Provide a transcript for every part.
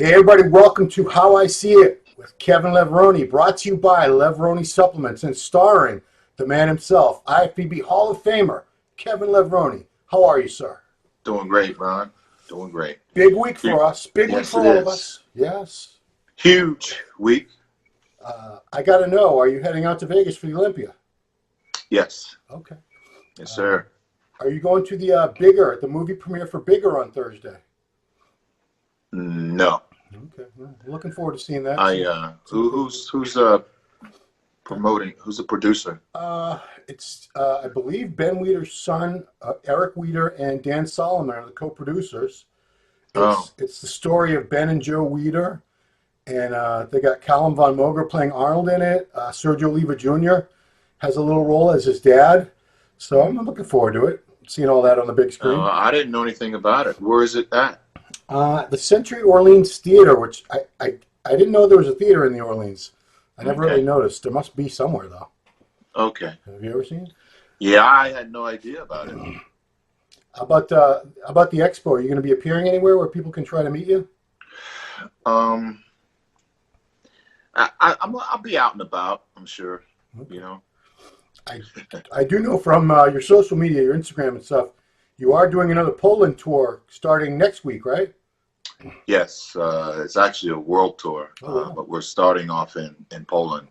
Hey everybody, welcome to How I See It with Kevin Levrone, brought to you by Levrone Supplements and starring the man himself, IFBB Hall of Famer, Kevin Levrone. How are you, sir? Doing great, Ron. Doing great. Big week for us. Big week Yes, for it all of is. us. Yes. Huge week. I got to know, are you heading out to Vegas for the Olympia? Yes. Okay. Yes, sir. Are you going to the movie premiere for Bigger on Thursday? No. Okay. Well, looking forward to seeing that. Who's promoting? Who's the producer? It's I believe Ben Weider's son, Eric Weider, and Dan Solomon are the co-producers. It's the story of Ben and Joe Weider, and they got Callum Von Moger playing Arnold in it. Sergio Oliva Jr. has a little role as his dad, so I'm looking forward to it. Seeing all that on the big screen. I didn't know anything about it. Where is it at? The Century Orleans Theater, which I didn't know there was a theater in the Orleans. I never really noticed. There must be somewhere though. Okay. Have you ever seen it? Yeah, I had no idea about it. How about the expo? Are you going to be appearing anywhere where people can try to meet you? I'll be out and about, I'm sure. Okay. You know. I do know from your social media, your Instagram and stuff, you are doing another Poland tour starting next week, right? Yes, it's actually a world tour, wow. But we're starting off in Poland.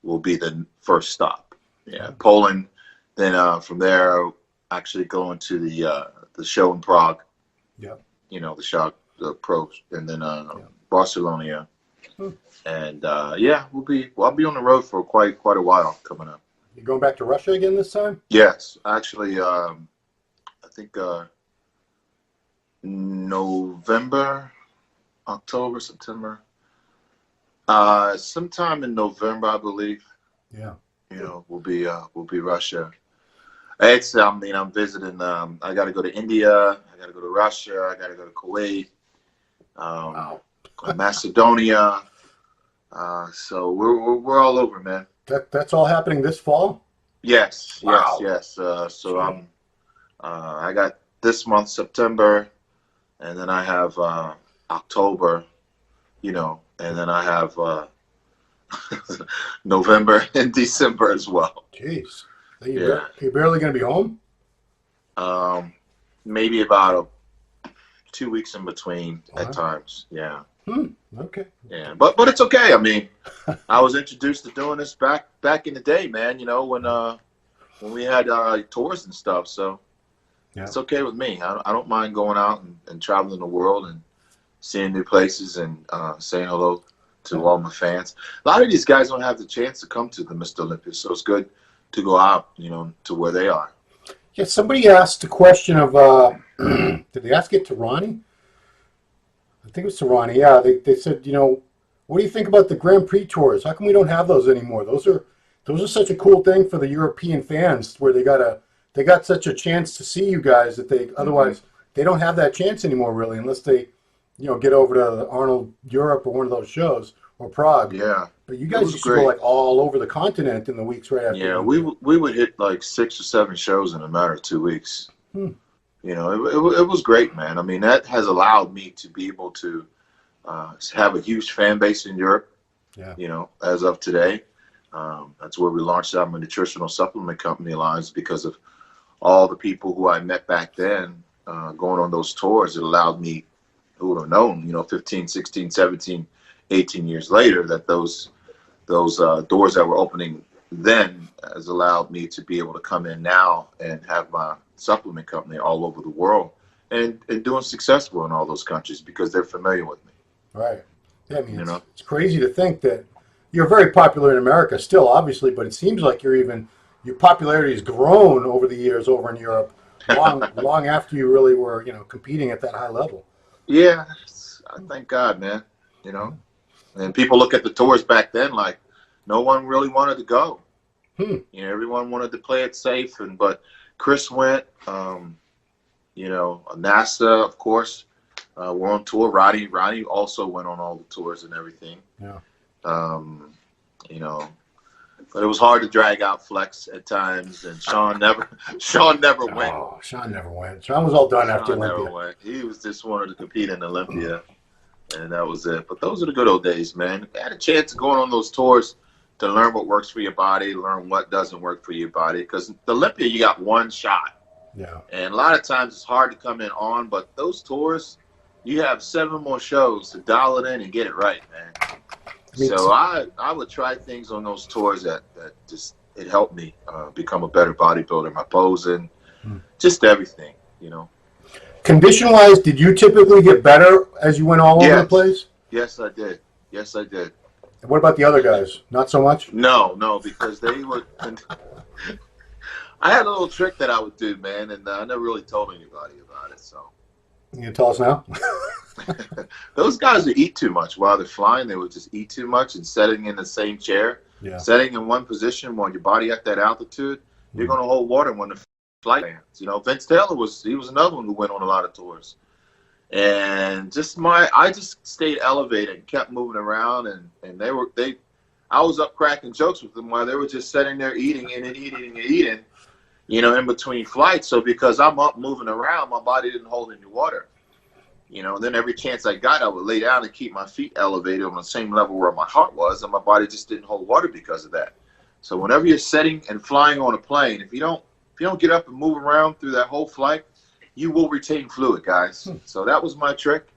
Will be the first stop. Yeah, Poland. Then from there, actually going to the show in Prague. Yeah. You know, the pro, and then Barcelona. Yeah. And I'll be on the road for quite a while coming up. You going back to Russia again this time? Yes, actually, I think November, October, September. Sometime in November, I believe. Yeah. You know, we'll be Russia. I'm visiting. I got to go to India. I got to go to Russia. I got to go to Kuwait. Wow. Macedonia. So we're all over, man. That's all happening this fall? Yes. Wow. Yes. So I got this month, September, and then I have October. You know, and then I have November and December as well. Jeez. You're barely going to be home? Maybe about 2 weeks in between at times. Yeah. Okay. Yeah, but it's okay. I mean, I was introduced to doing this back in the day, man. You know, when we had tours and stuff. So it's okay with me. I don't mind going out and traveling the world and seeing new places and saying hello to all my fans. A lot of these guys don't have the chance to come to the Mr. Olympia, so it's good to go out, you know, to where they are. Yeah, somebody asked a question of, did they ask it to Ronnie? I think it was to Ronnie. Yeah, they said, you know, what do you think about the Grand Prix tours? How come we don't have those anymore? Those are such a cool thing for the European fans, where they got such a chance to see you guys that they otherwise they don't have that chance anymore, really, unless they, you know, get over to Arnold Europe or one of those shows or Prague. Yeah. But you guys used to go like all over the continent in the weeks right after. Yeah, we would hit like 6 or 7 shows in a matter of 2 weeks. You know, it was great, man. I mean, that has allowed me to be able to have a huge fan base in Europe. Yeah. You know, as of today, that's where we launched our nutritional supplement company lines, because of all the people who I met back then going on those tours. It allowed me, who would have known, you know, 15, 16, 17, 18 years later, that those doors that were opening then has allowed me to be able to come in now and have my supplement company all over the world and doing successful in all those countries because they're familiar with me. Right. Yeah, I mean, it's crazy to think that you're very popular in America still, obviously, but it seems like your popularity has grown over the years over in Europe, long after you really were, you know, competing at that high level. Yeah, thank God, man. You know, and people look at the tours back then like no one really wanted to go. You know, everyone wanted to play it safe, but Chris went. You know, NASA, of course, were on tour. Roddy also went on all the tours and everything. Yeah. You know, but it was hard to drag out Flex at times, and Sean never went. Oh, Sean never went. Sean was all done after Olympia. Never went. He was just wanted to compete in Olympia. and that was it. But those are the good old days, man. I had a chance of going on those tours to learn what works for your body, learn what doesn't work for your body. Because the Olympia, you got one shot. Yeah. And a lot of times it's hard to come in on, but those tours, you have 7 more shows to dial it in and get it right, man. So I would try things on those tours that just, it helped me become a better bodybuilder, my posing, just everything, you know. Condition-wise, did you typically get better as you went all over the place? Yes, I did. Yes, I did. And what about the other guys? Not so much? No, because they would. I had a little trick that I would do, man, and I never really told anybody about it. So, you can tell us now? Those guys would eat too much while they're flying. They would just eat too much, and sitting in the same chair, sitting in one position while your body at that altitude, you're going to hold water when the flight lands. You know, Vince Taylor was another one who went on a lot of tours. And I just stayed elevated and kept moving around, and I was up cracking jokes with them while they were just sitting there eating and eating, you know, in between flights. So because I'm up moving around, my body didn't hold any water, you know. And then every chance I got, I would lay down and keep my feet elevated on the same level where my heart was, and my body just didn't hold water because of that. So whenever you're sitting and flying on a plane, if you don't get up and move around through that whole flight, you will retain fluid, guys. So that was my trick.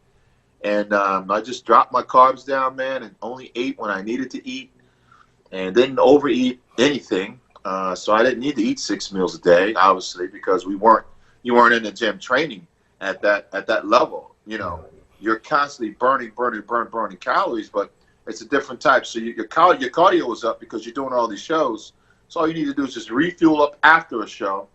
And I just dropped my carbs down, man, and only ate when I needed to eat, and didn't overeat anything. So I didn't need to eat 6 meals a day, obviously, because you weren't in the gym training at that level. You know, you're constantly burning calories, but it's a different type. So your cardio was up because you're doing all these shows. So all you need to do is just refuel up after a show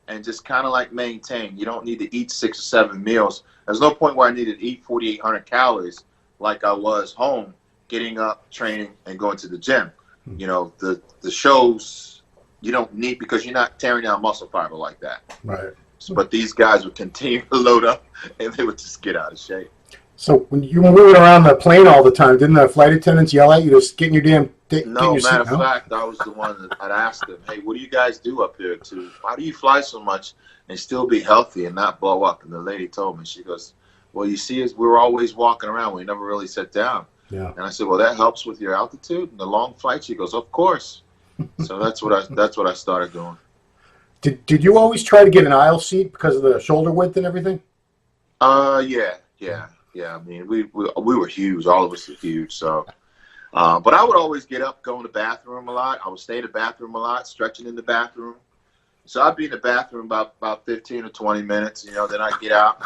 and just kind of like maintain. You don't need to eat 6 or 7 meals. There's no point where I needed to eat 4,800 calories like I was home, getting up, training, and going to the gym. You know, the shows you don't need, because you're not tearing down muscle fiber like that. Right. But these guys would continue to load up, and they would just get out of shape. So when you were moving around the plane all the time, didn't the flight attendants yell at you to get in your damn No, matter of fact, I was the one that I'd asked them, hey, what do you guys do up here? How do you fly so much and still be healthy and not blow up? And the lady told me, she goes, well, you see, we're always walking around. We never really sit down. Yeah. And I said, well, that helps with your altitude and the long flight. She goes, of course. So that's what I started doing. Did you always try to get an aisle seat because of the shoulder width and everything? Yeah. I mean, we were huge. All of us were huge. So, but I would always get up, go in the bathroom a lot. I would stay in the bathroom a lot, stretching in the bathroom. So I'd be in the bathroom about 15 or 20 minutes. You know, then I'd get out,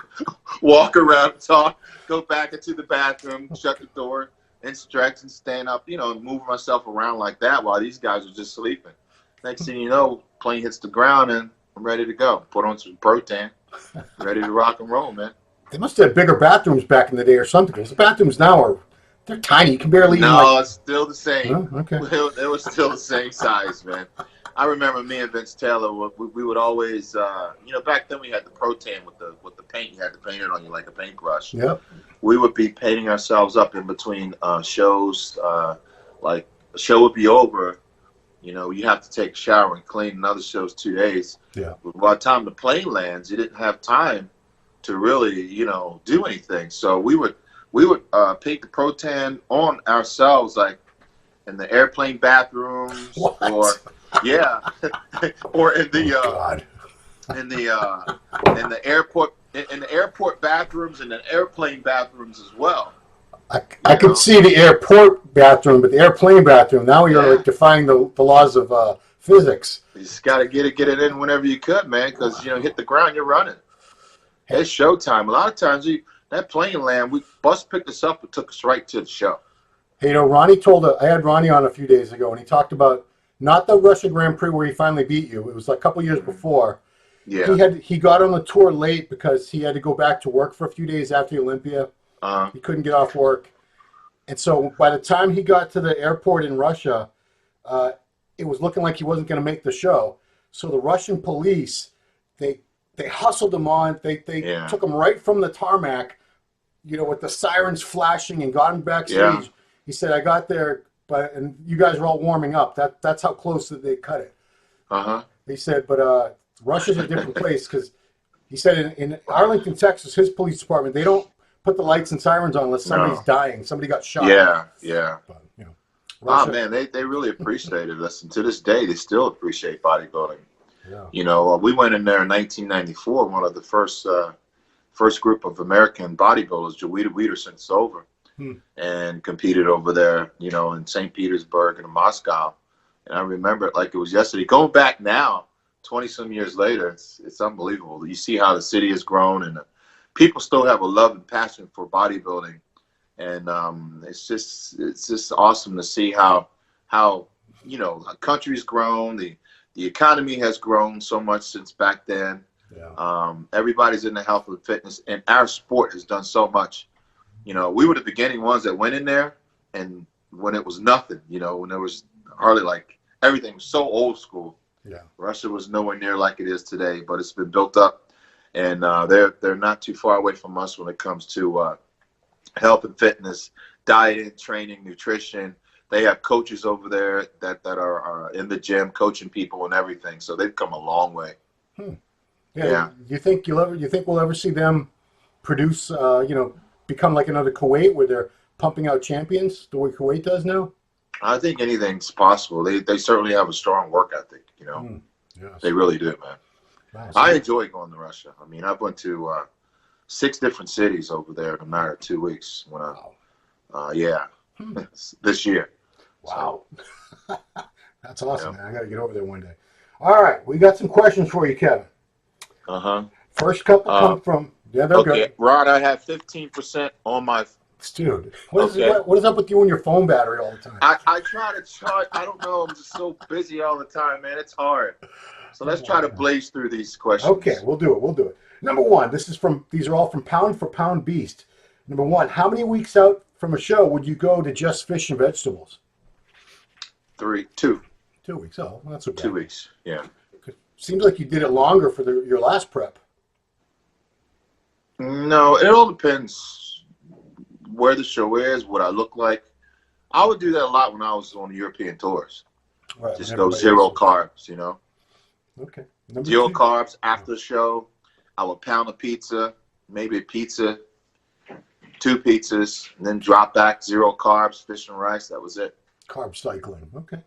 walk around, talk, go back into the bathroom, shut the door, and stretch and stand up. You know, and move myself around like that while these guys are just sleeping. Next thing you know, plane hits the ground and I'm ready to go. Put on some protein, ready to rock and roll, man. They must have had bigger bathrooms back in the day or something, because the bathrooms now they're tiny. You can barely No, it's still the same. Oh, okay. It was still the same size, man. I remember me and Vince Taylor, we would always, you know, back then we had the protein with the paint. You had to paint it on you like a paintbrush. Yep. We would be painting ourselves up in between shows. Like a show would be over, you know, you have to take a shower and clean. Another show's 2 days. Yeah. But by the time the plane lands, you didn't have time to really, you know, do anything. So we would paint the protein on ourselves, like in the airplane bathrooms, What? or or in the God. in the airport bathrooms and the airplane bathrooms as well. I could see the airport bathroom, but the airplane bathroom, now you're like defying the laws of physics. You just got to get it in whenever you could, man, because, you know, hit the ground, you're running. It's showtime. A lot of times, that plane land, bus picked us up and took us right to the show. Hey, you know, I had Ronnie on a few days ago, and he talked about not the Russia Grand Prix where he finally beat you. It was like a couple years before. Yeah. He got on the tour late because he had to go back to work for a few days after the Olympia. He couldn't get off work. And so by the time he got to the airport in Russia, it was looking like he wasn't going to make the show. So the Russian police, they hustled him on. They took him right from the tarmac, you know, with the sirens flashing, and got him backstage. Yeah. He said, I got there, and you guys were all warming up. That's how close that they cut it. He said, but Russia's a different place, because he said in Arlington, Texas, his police department, they don't put the lights and sirens on unless somebody's No. dying. Somebody got shot. Yeah, yeah. But, Ah, Russia, man, they really appreciated us, and to this day, they still appreciate bodybuilding. yeah. We went in there in 1994, one of the first group of American bodybuilders, Joita Wiederson's over, and competed over there, in St. Petersburg and in Moscow. And I remember it like it was yesterday. Going back now, 20 some years later, it's unbelievable. You see how the city has grown, and people still have a love and passion for bodybuilding. And it's just awesome to see how a country's grown, the economy has grown so much since back then. Yeah. Everybody's into health and fitness, and our sport has done so much. We were the beginning ones that went in there, and when it was nothing, when there was hardly everything was so old school. Yeah. Russia was nowhere near like it is today, but it's been built up, and they're not too far away from us when it comes to health and fitness, dieting, training, nutrition. They have coaches over there that are in the gym coaching people and everything. So they've come a long way. Yeah. You think we'll ever see them produce, become like another Kuwait where they're pumping out champions the way Kuwait does now? I think anything's possible. They certainly have a strong work ethic. Yes. They really do, man. Nice. I enjoy going to Russia. I mean, I've went to 6 different cities over there in a matter of 2 weeks. This year. Wow. That's awesome, man. I got to get over there one day. All right. We got some questions for you, Kevin. First couple come from, they're good. Rod, I have 15% on my... Dude, what is up with you and your phone battery all the time? I try to charge. I don't know. I'm just so busy all the time, man. It's hard. So let's try to blaze through these questions. Okay, we'll do it. Number one, these are all from Pound for Pound Beast. Number one, how many weeks out from a show would you go to just fish and vegetables? 2. 2 weeks. Oh, well, that's okay. 2 weeks. Yeah. Seems like you did it longer for your last prep. No, it all depends where the show is, what I look like. I would do that a lot when I was on the European tours. Right, just go zero carbs, Okay. Zero carbs after the show. I would pound a pizza, maybe a pizza, 2 pizzas, and then drop back, 0 carbs, fish and rice. That was it. Carb cycling. Okay.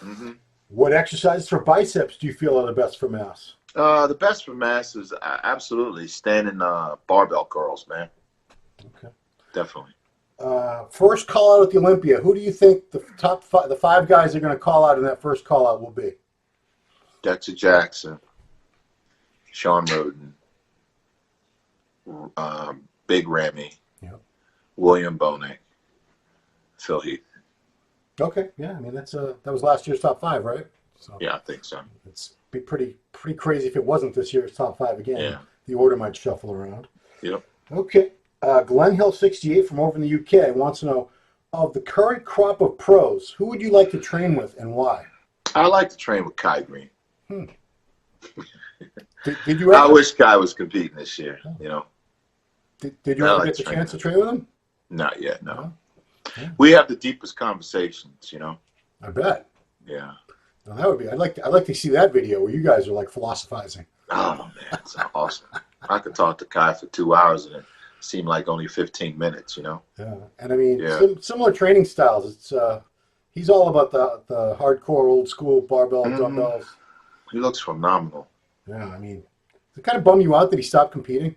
Mm-hmm. What exercises for biceps do you feel are the best for mass? The best for mass is absolutely standing barbell curls, man. Okay. Definitely. First call out at the Olympia. Who do you think the the 5 guys are going to call out in that first call out will be? Dexter Jackson, Sean Roden, Big Ramy, William Bonek, Phil Heath. Okay, yeah. I mean that was last year's top 5, right? So yeah, I think so. It's be pretty crazy if it wasn't this year's top 5 again. Yeah. The order might shuffle around. Yep. Okay. Glenn Hill 68 from over in the UK wants to know, of the current crop of pros, who would you like to train with and why? I like to train with Kai Green. Did you ever? I wish Kai was competing this year. Did you ever get the chance to train with him? Not yet. No. Yeah. We have the deepest conversations. I bet. Yeah. Well, that would be. I'd like to see that video where you guys are like philosophizing. Oh man, it's awesome. I could talk to Kai for 2 hours and it seemed like only 15 minutes. Yeah, and I mean, similar training styles. It's he's all about the hardcore old school barbell dumbbells. He looks phenomenal. Yeah, I mean, does it kind of bum you out that he stopped competing?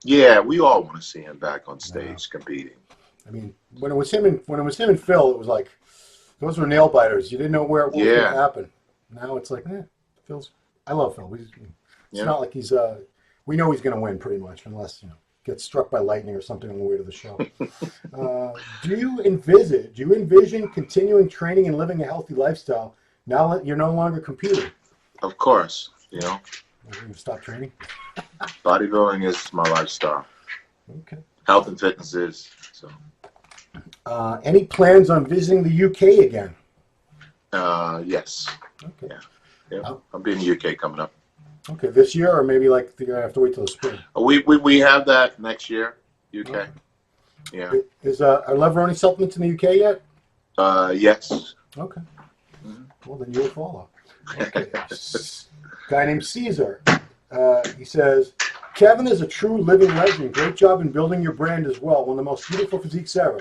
Yeah, we all want to see him back on stage competing. I mean, when it was him and Phil, it was like those were nail biters. You didn't know what was going to happen. Now it's like, Phil's. I love Phil. It's not like he's. We know he's going to win pretty much, unless gets struck by lightning or something on the way to the show. Do you envision continuing training and living a healthy lifestyle now that you're no longer competing? Of course, You stop training? bodybuilding is my lifestyle. Okay. Health and fitness is. So. Any plans on visiting the UK again? Yes. Okay. Yeah. I'll be in the UK coming up. Okay, this year or maybe you're going to have to wait till the spring? We have that next year, UK. Okay. Yeah. Are Levrone supplements in the UK yet? Yes. Okay. Well, then you'll follow. Okay. Guy named Caesar. He says, Kevin is a true living legend. Great job in building your brand as well. One of the most beautiful physiques ever.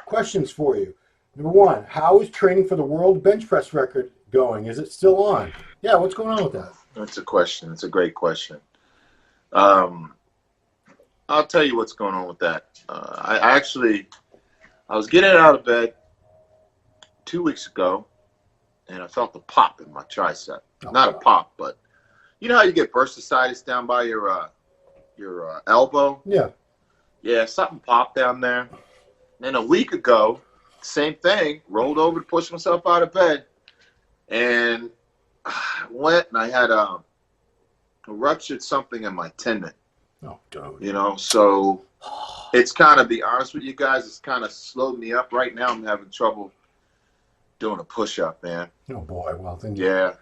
Questions for you. Number one, how is training for the world bench press record going? Is it still on? Yeah, what's going on with that? That's a question. It's a great question. I'll tell you what's going on with that. I was getting out of bed 2 weeks ago, and I felt a pop in my tricep. Oh, Not a pop, but you know how you get bursitis down by your elbow? Yeah. Yeah, something popped down there. Then a week ago, same thing. Rolled over to push myself out of bed, and I went and I had ruptured something in my tendon. Oh, dude. You know, so it's kind of, be honest with you guys, it's kind of slowed me up. Right now I'm having trouble doing a push-up, man. Oh, boy. Well, then Yeah.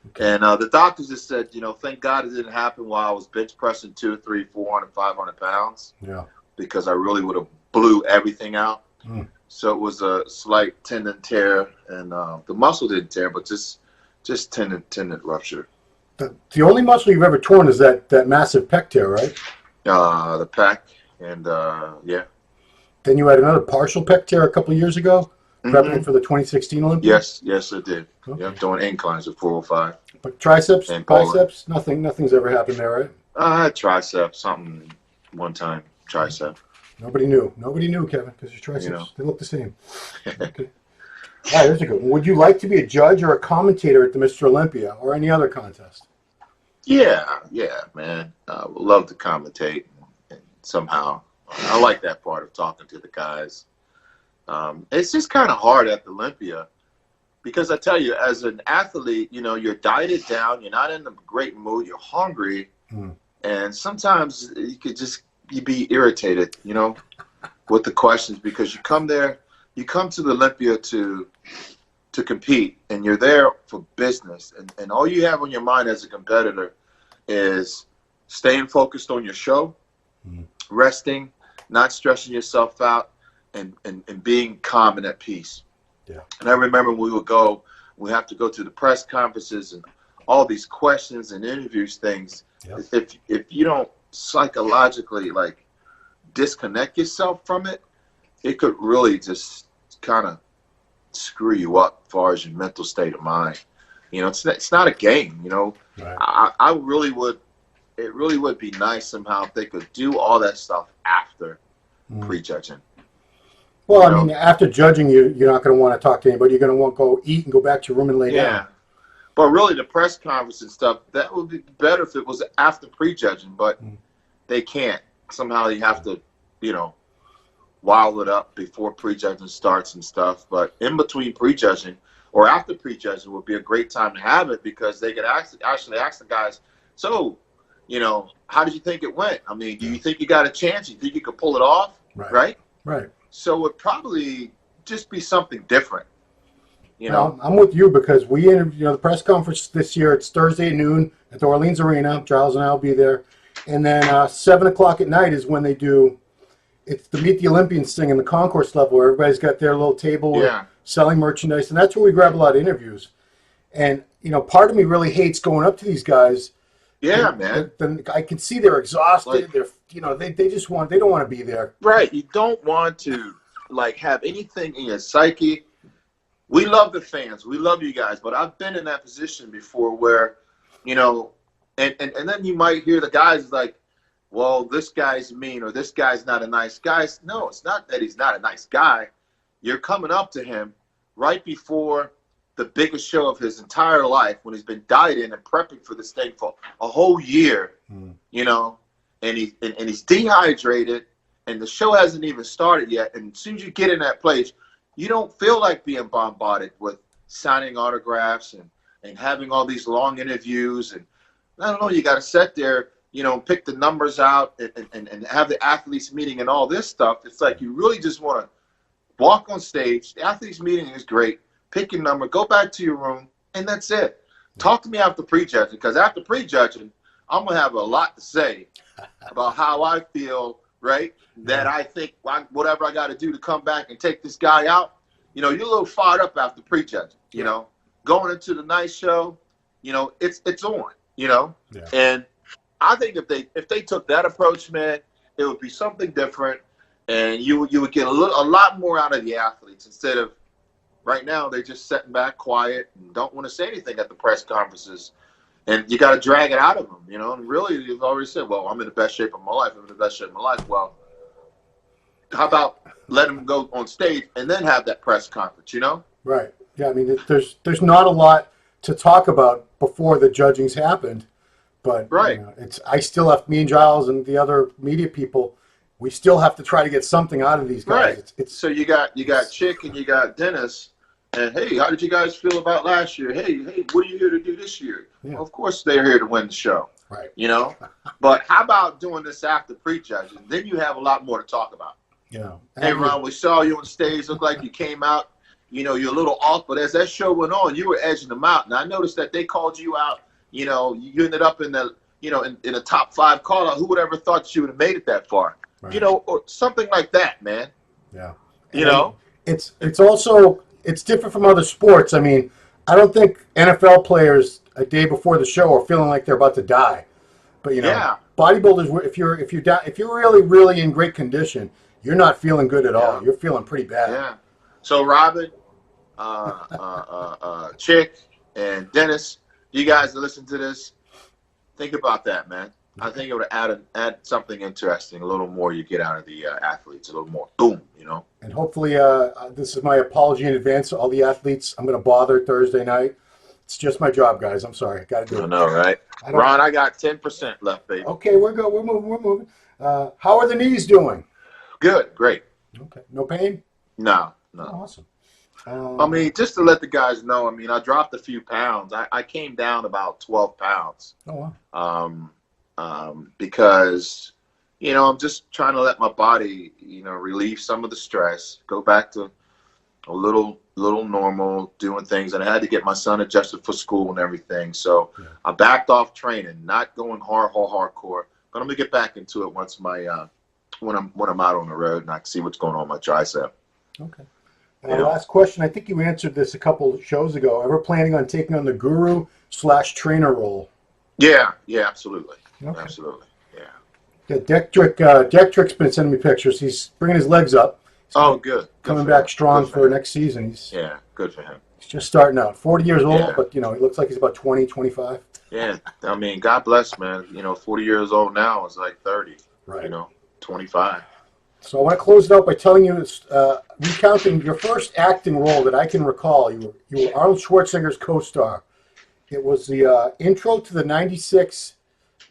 Okay. And the doctors just said, you know, thank God it didn't happen while I was bench pressing 200, 300, 400, 500 pounds. Yeah. Because I really would have blew everything out. Mm. So it was a slight tendon tear, and the muscle didn't tear, but just tendon rupture. The only muscle you've ever torn is that massive pec tear, right? The pec, and yeah. Then you had another partial pec tear a couple of years ago, prepping Mhm. for the 2016 Olympics. Yes, I did. Okay. Yeah, doing inclines at 405. But triceps, And biceps, nothing's ever happened there, right? I had tricep, something one time, tricep. Nobody knew, Kevin, because your triceps, You know. they look the same. Okay. All right, here's a good one. Would you like to be a judge or a commentator at the Mr. Olympia or any other contest? Yeah, man. I would love to commentate and somehow. I like that part of talking to the guys. It's just kind of hard at the Olympia because I tell you, as an athlete, you know, you're dieted down, you're not in a great mood, you're hungry, and sometimes you be irritated, you know, with the questions because you come to the Olympia to compete, and you're there for business, and all you have on your mind as a competitor is staying focused on your show, resting, not stressing yourself out, and being calm and at peace. Yeah. And I remember when we have to go to the press conferences and all these questions and interviews things. Yep. If you don't psychologically like disconnect yourself from it, it could really just kind of screw you up as far as your mental state of mind. You know, it's not a game, you know. Right. I really would, it really would be nice somehow if they could do all that stuff after prejudging. Well, I mean, after judging, you're not going to want to talk to anybody. You're going to want to go eat and go back to your room and lay down. Yeah. But really, the press conference and stuff, that would be better if it was after prejudging, but they can't. Somehow you have to, you know, wild it up before prejudging starts and stuff. But in between prejudging or after prejudging would be a great time to have it because they could actually ask the guys, so, you know, how did you think it went? I mean, do you think you got a chance? You think you could pull it off? Right. Right. So it would probably just be something different. You know? Well, I'm with you because we interviewed, you know, the press conference this year. It's Thursday at noon at the Orleans Arena. Giles and I will be there. And then 7 o'clock at night is when they do, it's the Meet the Olympians thing in the concourse level where everybody's got their little table with selling merchandise. And that's where we grab a lot of interviews. And, you know, part of me really hates going up to these guys. Yeah, and, man. Then I can see they're exhausted. Like, they're, you know, they don't want to be there. Right. You don't want to, like, have anything in your psyche. We love the fans. We love you guys. But I've been in that position before where, you know, and then you might hear the guys like, well, this guy's mean or this guy's not a nice guy. No, it's not that he's not a nice guy. You're coming up to him right before the biggest show of his entire life when he's been dieting and prepping for this thing for a whole year, you know, and he's dehydrated and the show hasn't even started yet. And as soon as you get in that place, you don't feel like being bombarded with signing autographs and having all these long interviews. And I don't know, you got to sit there, you know, pick the numbers out and have the athletes meeting and all this stuff. It's like you really just want to walk on stage. The athletes meeting is great. Pick your number, go back to your room, and that's it. Talk to me after prejudging, because after prejudging, I'm going to have a lot to say about how I feel, right? That I think whatever I got to do to come back and take this guy out, you know, you're a little fired up after prejudging, you know. Going into the night show, you know, it's on, you know. Yeah. And I think if they took that approach, man, it would be something different, and you would get a lot more out of the athletes instead of right now they're just sitting back quiet and don't want to say anything at the press conferences, and you got to drag it out of them, you know. And really, you've already said, well, I'm in the best shape of my life. I'm in the best shape of my life. Well, how about let them go on stage and then have that press conference, you know? Right. Yeah, I mean, there's not a lot to talk about before the judging's happened, but Right. you know, me and Giles and the other media people, we still have to try to get something out of these guys. Right. It's So you got Chick and you got Dennis, and hey, how did you guys feel about last year? Hey, what are you here to do this year? Yeah. Well, of course they're here to win the show. right. You know? But how about doing this after pre-judging? Then you have a lot more to talk about. Yeah. Hey, Ron, we saw you on stage. Looked like you came out. You know, you're a little off, but as that show went on, you were edging them out. And I noticed that they called you out. You know, you ended up in the, you know, in a top 5 call out. Who would ever thought you would have made it that far? Right. You know, or something like that, man. Yeah. You know? It's also different from other sports. I mean, I don't think NFL players a day before the show are feeling like they're about to die. But you know, Yeah. bodybuilders, if you're really in great condition, you're not feeling good at all. Yeah. You're feeling pretty bad. Yeah. So Robin, Chick, and Dennis, you guys that listen to this, think about that, man. I think it would add something interesting, a little more you get out of the athletes, a little more boom, you know. And hopefully, this is my apology in advance to all the athletes. I'm going to bother Thursday night. It's just my job, guys. I'm sorry. Got to do I it. know, right? Ron, I got 10% left, baby. Okay, we're good. We're moving. How are the knees doing? Good, great. Okay. No pain? No. Oh, awesome. I mean, just to let the guys know, I mean, I dropped a few pounds. I came down about 12 pounds. Oh, wow. Because, you know, I'm just trying to let my body, you know, relieve some of the stress, go back to a little normal, doing things. And I had to get my son adjusted for school and everything. So Yeah. I backed off training, not going hardcore. But I'm gonna get back into it once my when I'm out on the road and I can see what's going on with my tricep. Okay. Yeah. Last question. I think you answered this a couple shows ago. Ever planning on taking on the guru/trainer role? Yeah, absolutely. Okay. Absolutely. Yeah. Yeah, Dektrick's been sending me pictures. He's bringing his legs up. He's Oh, good. coming for back him. strong Good for him. next season. He's Yeah, good for him. just starting out. 40 years old, Yeah. but, you know, he looks like he's about 20, 25. Yeah, I mean, God bless, man. You know, 40 years old now is like 30. Right. You know, 25. So I want to close it out by telling you, recounting your first acting role that I can recall. You were Arnold Schwarzenegger's co-star. It was the intro to the 96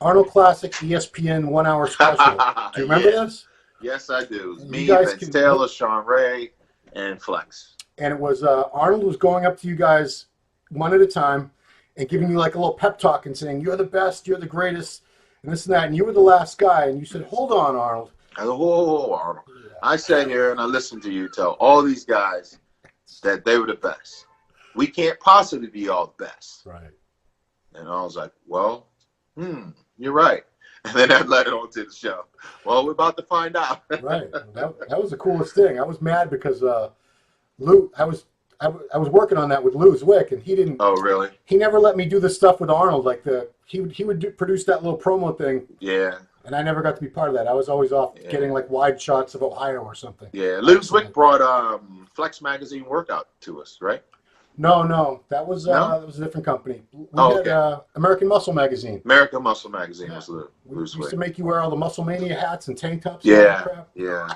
Arnold Classic ESPN 1 hour special. Do you remember Yeah. this? Yes, I do. It was You me, guys Vince can- Taylor, Sean Ray, and Flex. And it was Arnold was going up to you guys one at a time and giving you like a little pep talk and saying, you're the best, you're the greatest, and this and that. And you were the last guy. And you said, hold on, Arnold. I go, whoa, Arnold. I sat here and I listened to you tell all these guys that they were the best. We can't possibly be all the best. Right. And I was like, well, you're right. And then that led on to the show. Well, we're about to find out. Right. That was the coolest thing. I was mad because Lou, I was working on that with Lou Zwick, and he didn't. Oh, really? He never let me do the stuff with Arnold. Like he would produce that little promo thing, Yeah. and I never got to be part of that. I was always off getting like wide shots of Ohio or something. Yeah. Lou Zwick brought Flex Magazine workout to us, right? No, that was No? that was a different company. We Oh, had American Muscle Magazine. American Muscle Magazine was Lou We used to Zwick. make you wear all the Muscle Mania hats and tank tops. And all that crap. Yeah.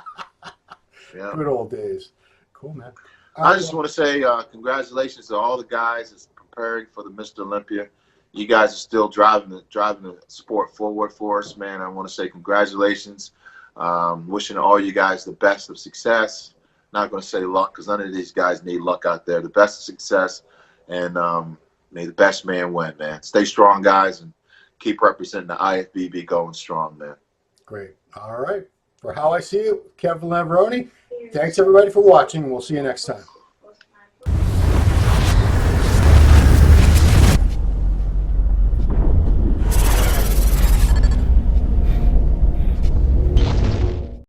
Good old days. Cool, man. I just want to say congratulations to all the guys that's preparing for the Mr. Olympia. You guys are still driving the sport forward for us, man. I want to say congratulations. Wishing all you guys the best of success. Not going to say luck because none of these guys need luck out there. The best of success, and may the best man win, man. Stay strong, guys, and keep representing the IFBB going strong, man. Great. All right. For How I See It, Kevin Levrone. Thanks, everybody, for watching. We'll see you next time.